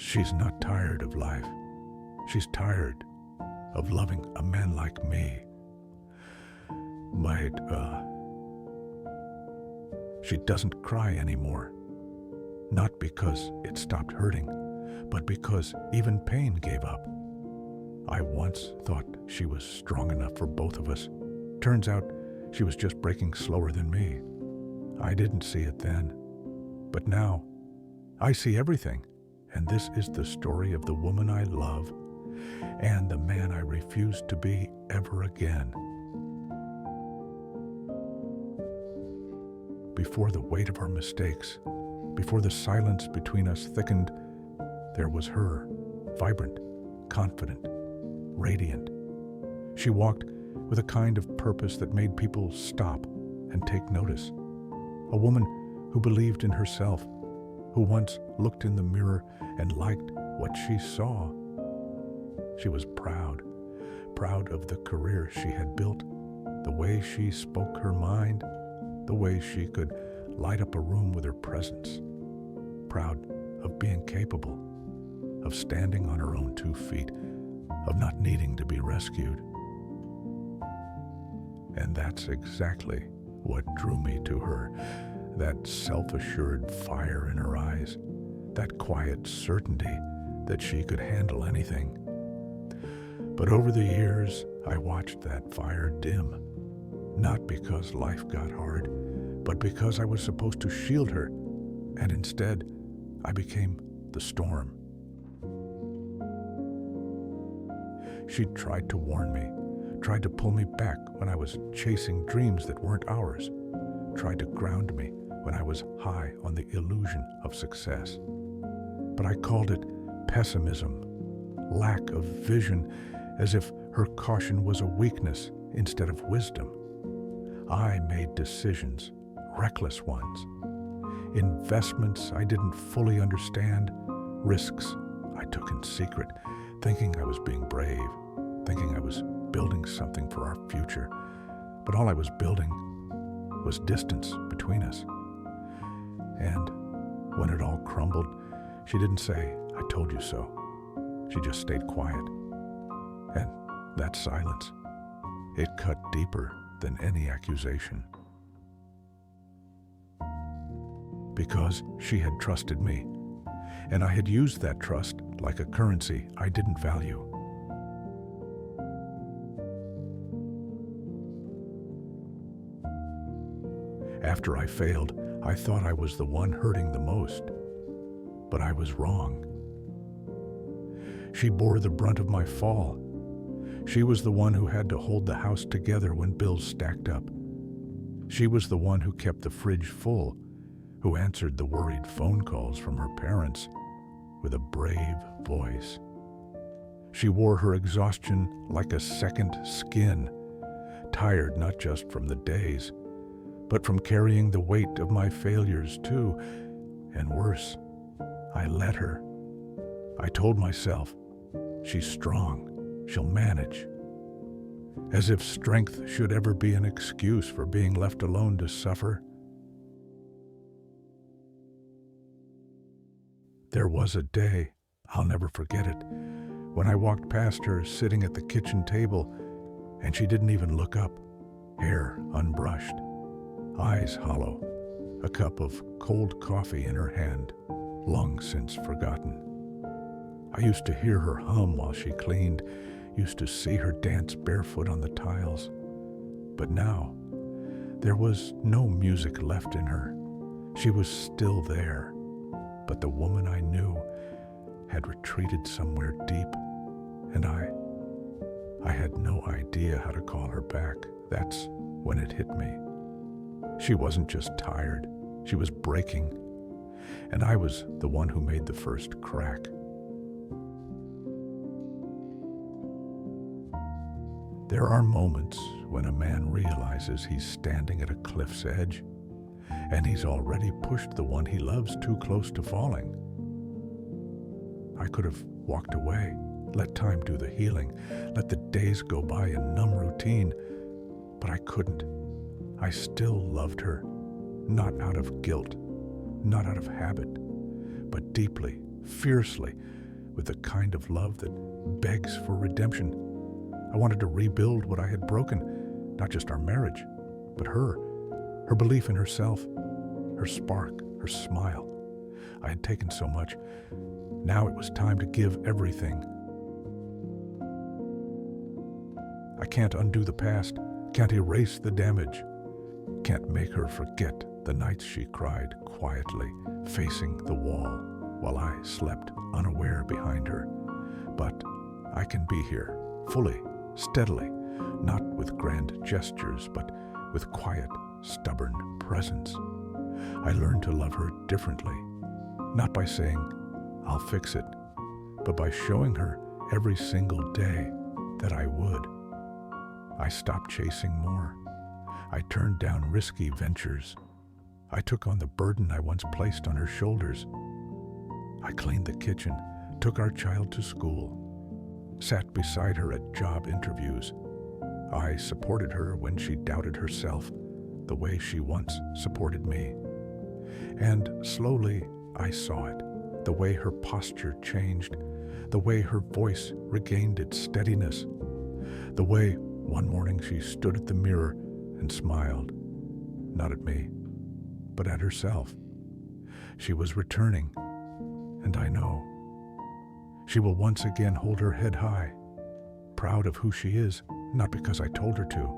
she's not tired of life. She's tired of loving a man like me. But, she doesn't cry anymore. Not because it stopped hurting, but because even pain gave up. I once thought she was strong enough for both of us. Turns out she was just breaking slower than me. I didn't see it then, but now I see everything, and this is the story of the woman I love and the man I refuse to be ever again. Before the weight of our mistakes, before the silence between us thickened, there was her, vibrant, confident, radiant. She walked with a kind of purpose that made people stop and take notice. A woman who believed in herself, who once looked in the mirror and liked what she saw. She was proud of the career she had built, the way she spoke her mind, the way she could light up a room with her presence. Proud of being capable, of standing on her own 2 feet, of not needing to be rescued. And that's exactly what drew me to her, that self-assured fire in her eyes, that quiet certainty that she could handle anything. But over the years, I watched that fire dim, not because life got hard, but because I was supposed to shield her, and instead, I became the storm. She tried to warn me, tried to pull me back when I was chasing dreams that weren't ours, tried to ground me when I was high on the illusion of success. But I called it pessimism, lack of vision, as if her caution was a weakness instead of wisdom. I made decisions, reckless ones, investments I didn't fully understand, risks I took in secret, thinking I was being brave, thinking I was building something for our future. But all I was building was distance between us. And when it all crumbled, she didn't say, "I told you so." She just stayed quiet. And that silence, it cut deeper than any accusation. Because she had trusted me, and I had used that trust like a currency I didn't value. After I failed, I thought I was the one hurting the most, but I was wrong. She bore the brunt of my fall. She was the one who had to hold the house together when bills stacked up. She was the one who kept the fridge full, who answered the worried phone calls from her parents with a brave voice. She wore her exhaustion like a second skin, tired not just from the days, but from carrying the weight of my failures too. And worse, I let her. I told myself, she's strong, she'll manage. As if strength should ever be an excuse for being left alone to suffer. There was a day, I'll never forget it, when I walked past her sitting at the kitchen table, and she didn't even look up, hair unbrushed, eyes hollow, a cup of cold coffee in her hand, long since forgotten. I used to hear her hum while she cleaned, used to see her dance barefoot on the tiles. But now, there was no music left in her. She was still there, but the woman I knew had retreated somewhere deep, and I had no idea how to call her back. That's when it hit me. She wasn't just tired, she was breaking, and I was the one who made the first crack. There are moments when a man realizes he's standing at a cliff's edge, and he's already pushed the one he loves too close to falling. I could have walked away, let time do the healing, let the days go by in numb routine, but I couldn't. I still loved her, not out of guilt, not out of habit, but deeply, fiercely, with the kind of love that begs for redemption. I wanted to rebuild what I had broken, not just our marriage, but her belief in herself, her spark, her smile. I had taken so much. Now it was time to give everything. I can't undo the past, can't erase the damage, can't make her forget the nights she cried quietly, facing the wall, while I slept unaware behind her. But I can be here, fully, steadily, not with grand gestures, but with quiet, stubborn presence. I learned to love her differently, not by saying, "I'll fix it," but by showing her every single day that I would. I stopped chasing more. I turned down risky ventures. I took on the burden I once placed on her shoulders. I cleaned the kitchen, took our child to school, sat beside her at job interviews. I supported her when she doubted herself, the way she once supported me. And slowly I saw it, the way her posture changed, the way her voice regained its steadiness, the way one morning she stood at the mirror and smiled, not at me, but at herself. She was returning, and I know. She will once again hold her head high, proud of who she is, not because I told her to,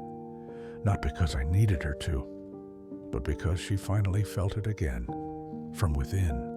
not because I needed her to, but because she finally felt it again, from within.